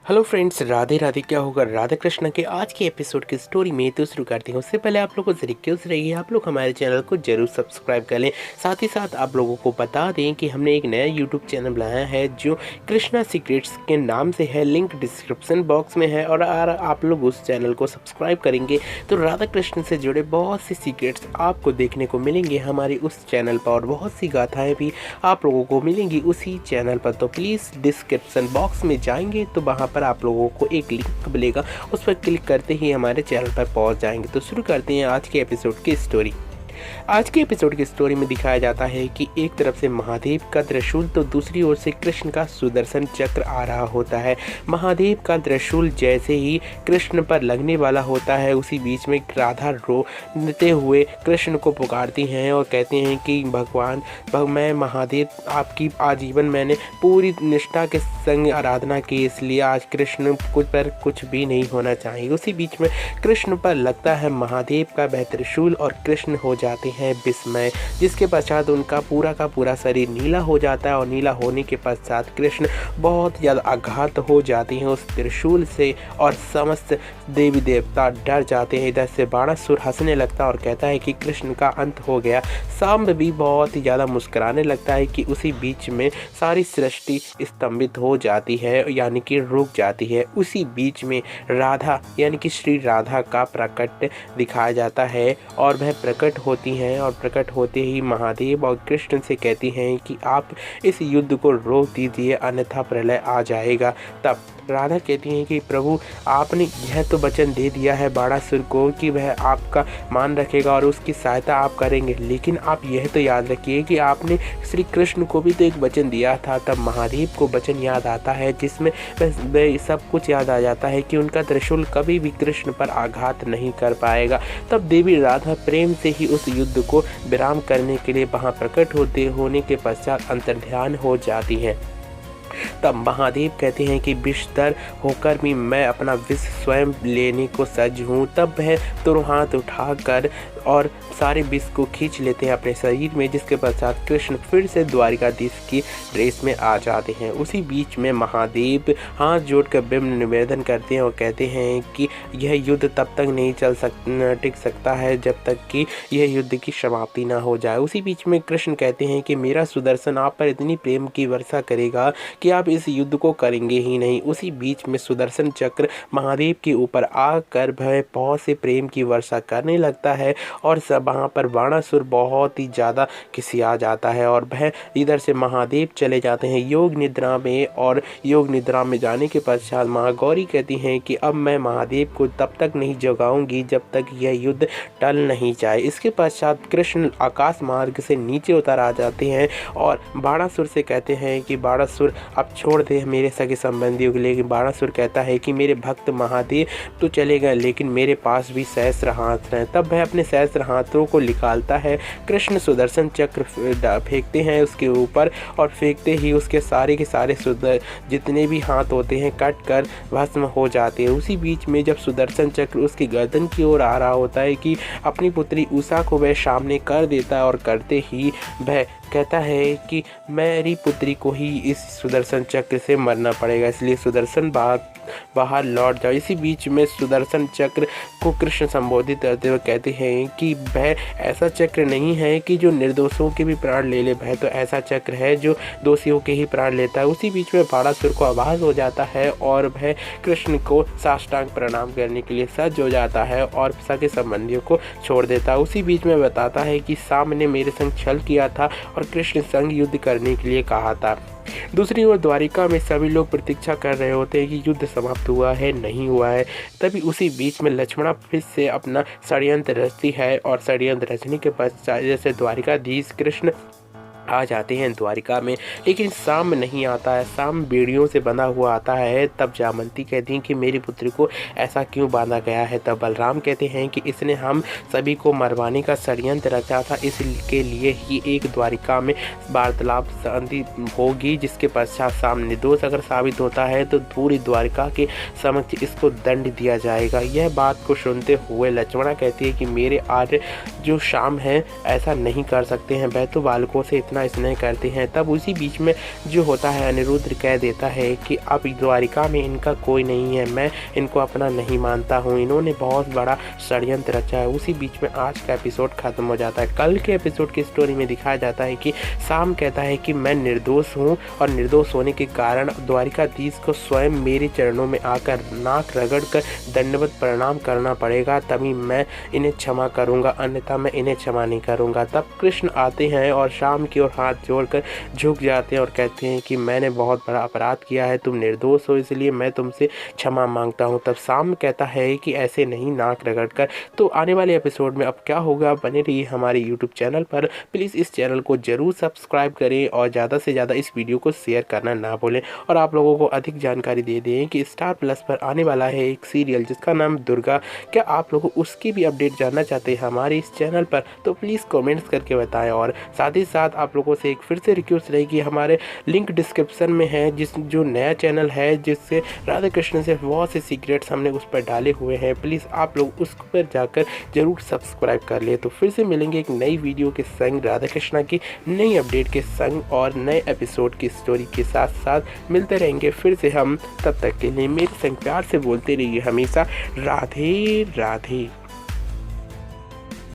Hello friends, Radhe Radhe. क्या होगा राधा कृष्ण के आज के एपिसोड की स्टोरी में तो शुरू करते हैं। उससे पहले आप लोगों को रिक्वेस्ट रही आप लोग हमारे चैनल को जरूर सब्सक्राइब कर लें। साथ ही साथ आप लोगों को बता दें कि हमने एक नया यूट्यूब चैनल बनाया है जो कृष्णा सीक्रेट्स के नाम से है। लिंक डिस्क्रिप्शन बॉक्स में है और अगर आप लोग उस चैनल को सब्सक्राइब करेंगे तो राधा कृष्ण से जुड़े बहुत सी सीक्रेट्स आपको देखने को मिलेंगे हमारे उस चैनल पर, और बहुत सी गाथाएँ भी आप लोगों को मिलेंगी उसी चैनल पर। तो प्लीज़ डिस्क्रिप्शन बॉक्स में जाएंगे तो वहाँ पर आप लोगों को एक लिंक मिलेगा, उस पर क्लिक करते ही हमारे चैनल पर पहुंच जाएंगे। तो शुरू करते हैं आज के एपिसोड की स्टोरी। आज के एपिसोड की स्टोरी में दिखाया जाता है कि एक तरफ से महादेव का त्रिशूल तो दूसरी ओर से कृष्ण का सुदर्शन चक्र आ रहा होता है। महादेव का त्रिशूल जैसे ही कृष्ण पर लगने वाला होता है उसी बीच में राधा रोते हुए कृष्ण को पुकारती हैं और कहते हैं कि भगवान मैं महादेव आपकी आजीवन मैंने पूरी निष्ठा के संग आराधना की, इसलिए आज कृष्ण पर कुछ भी नहीं होना चाहिए। उसी बीच में कृष्ण पर लगता है महादेव का वह त्रिशूल और कृष्ण हो जाते हैं विस्मय, जिसके पश्चात उनका पूरा का पूरा शरीर नीला हो जाता है और नीला होने के पश्चात कृष्ण बहुत ज़्यादा आघात हो जाते हैं उस त्रिशूल से और समस्त देवी देवता डर जाते हैं। इधर से बाणासुर हंसने लगता है और कहता है कि कृष्ण का अंत हो गया। सांब भी बहुत ही ज़्यादा मुस्कुराने लगता है कि उसी बीच में सारी सृष्टि स्तंभित हो जाती है, यानी कि रुक जाती है। उसी बीच में राधा यानी कि श्री राधा का प्रकट दिखाया जाता है और वह प्रकट होती हैं और प्रकट होते ही महादेव और कृष्ण से कहती हैं कि आप इस युद्ध को रोक दीजिए अन्यथा प्रलय आ जाएगा। तब राधा कहती हैं कि प्रभु आपने यह तो वचन दे दिया है बाणासुर को कि वह आपका मान रखेगा और उसकी सहायता आप करेंगे, लेकिन आप यह तो याद रखिए कि आपने श्री कृष्ण को भी तो एक वचन दिया था। तब महादेव को वचन याद आता है जिसमें वह सब कुछ याद आ जाता है कि उनका त्रिशूल कभी भी कृष्ण पर आघात नहीं कर पाएगा। तब देवी राधा प्रेम से ही उस युद्ध को विराम करने के लिए वहाँ प्रकट होने के पश्चात अंतर्ध्यान हो जाती हैं। तब महादेव कहते हैं कि विषधर होकर भी मैं अपना विष स्वयं लेने को सज्ज हूँ। तब वह तुरंत हाथ उठाकर और सारे विष को खींच लेते हैं अपने शरीर में, जिसके पश्चात कृष्ण फिर से द्वारिकाधीश की रेस में आ जाते हैं। उसी बीच में महादेव हाथ जोड़कर विनम्र निवेदन करते हैं और कहते हैं कि यह युद्ध तब तक नहीं टिक सकता है जब तक कि यह युद्ध की समाप्ति ना हो जाए। उसी बीच में कृष्ण कहते हैं कि मेरा सुदर्शन आप पर इतनी प्रेम की वर्षा करेगा कि आप इस युद्ध को करेंगे ही नहीं। उसी बीच में सुदर्शन चक्र महादेव के ऊपर आकर वह बहुत से प्रेम की वर्षा करने लगता है और सब वहाँ पर बाणासुर बहुत ही ज़्यादा खिसिया जाता है और वह इधर से महादेव चले जाते हैं योग निद्रा में। और योग निद्रा में जाने के पश्चात महागौरी कहती हैं कि अब मैं महादेव को तब तक नहीं जगाऊंगी जब तक यह युद्ध टल नहीं जाए। इसके पश्चात कृष्ण आकाश मार्ग से नीचे उतर आ जाते हैं और बाणासुर से कहते हैं कि बाणासुर अब छोड़ दे मेरे सगे संबंधियों के लिए। लेकिन बाणासुर कहता है कि मेरे भक्त महादेव तो चले गए लेकिन मेरे पास भी सहस्त्र हाथ हैं। तब वह अपने सहस्त्र हाथों को निकालता है। कृष्ण सुदर्शन चक्र फेंकते हैं उसके ऊपर और फेंकते ही उसके सारे के सारे जितने भी हाथ होते हैं कट कर भस्म हो जाते हैं। उसी बीच में जब सुदर्शन चक्र उसकी गर्दन की ओर आ रहा होता है कि अपनी पुत्री उषा को वह सामने कर देता है और करते ही वह कहता है कि मेरी पुत्री को ही इस सुदर्शन चक्र से मरना पड़ेगा, इसलिए सुदर्शन बाहर लौट जाओ। इसी बीच में सुदर्शन चक्र को कृष्ण संबोधित करते हुए कहते हैं कि वह ऐसा चक्र नहीं है कि जो निर्दोषों के भी प्राण ले ले, वह तो ऐसा चक्र है जो दोषियों के ही प्राण लेता है। उसी बीच में बाणासुर को आभास हो जाता है और वह कृष्ण को साष्टांग प्रणाम करने के लिए सज्ज हो जाता है और सगे संबंधियों को छोड़ देता है। उसी बीच में बताता है कि साम ने मेरे संग छल किया था और कृष्ण संग युद्ध करने के लिए कहा था। दूसरी ओर द्वारिका में सभी लोग प्रतीक्षा कर रहे होते हैं कि युद्ध समाप्त हुआ है नहीं हुआ है। तभी उसी बीच में लक्ष्मणा फिर से अपना षड्यंत्र रचती है और षड्यंत्र रचने के पश्चात जैसे द्वारिकाधीश कृष्ण आ जाते हैं द्वारिका में, लेकिन साम नहीं आता है। साम बेड़ियों से बंधा हुआ आता है। तब जामंती कहती हैं कि मेरी पुत्री को ऐसा क्यों बांधा गया है। तब बलराम कहते हैं कि इसने हम सभी को मरवाने का षड्यंत्र रचा था, इसके लिए ही एक द्वारिका में वार्तालाप संधि होगी, जिसके पश्चात साम निर्दोष अगर साबित होता है तो पूरी द्वारिका के समक्ष इसको दंड दिया जाएगा। यह बात को सुनते हुए लक्ष्मणा कहती है कि मेरे आर्य जो शाम है ऐसा नहीं कर सकते हैं, वह तो बालकों से इतना इतना स्नेह करते हैं। तब उसी बीच में जो होता है अनिरुद्ध कह देता है कि अब द्वारिका में इनका कोई नहीं है, मैं इनको अपना नहीं मानता हूँ, इन्होंने बहुत बड़ा षड्यंत्र रचा है। उसी बीच में आज का एपिसोड खत्म हो जाता है। कल के एपिसोड की स्टोरी में दिखाया जाता है कि शाम कहता है कि मैं निर्दोष हूँ और निर्दोष होने के कारण द्वारिकाधीश को स्वयं मेरे चरणों में आकर नाक रगड़ कर दंडवत प्रणाम करना पड़ेगा, तभी मैं इन्हें क्षमा करूँगा, अन्यथा मैं इन्हें क्षमा नहीं करूँगा। तब कृष्ण आते हैं और शाम की ओर हाथ जोड़कर झुक जाते हैं और कहते हैं कि मैंने बहुत बड़ा अपराध किया है, तुम निर्दोष हो, इसलिए मैं तुमसे क्षमा मांगता हूँ। तब शाम कहता है कि ऐसे नहीं नाक रगड़ कर। तो आने वाले एपिसोड में अब क्या होगा, बने रहिए हमारे यूट्यूब चैनल पर। प्लीज़ इस चैनल को ज़रूर सब्सक्राइब करें और ज़्यादा से ज़्यादा इस वीडियो को शेयर करना ना भूलें। और आप लोगों को अधिक जानकारी दे दें कि स्टार प्लस पर आने वाला है एक सीरियल जिसका नाम दुर्गा। क्या आप लोग उसकी भी अपडेट जानना चाहते हैं हमारे इस चैनल पर, तो प्लीज़ कमेंट्स करके बताएं। और साथ ही साथ आप लोगों से एक फिर से रिक्वेस्ट रहेगी, हमारे लिंक डिस्क्रिप्शन में है जो नया चैनल है जिससे राधा कृष्ण से बहुत से सीक्रेट्स हमने उस पर डाले हुए हैं, प्लीज़ आप लोग उस पर जाकर ज़रूर सब्सक्राइब कर ले। तो फिर से मिलेंगे एक नई वीडियो के संग, राधा कृष्णा की नई अपडेट के संग और नए एपिसोड की स्टोरी के साथ साथ मिलते रहेंगे फिर से हम। तब तक के लिए मेरे संग प्यार से बोलते रहिए हमेशा राधे राधे।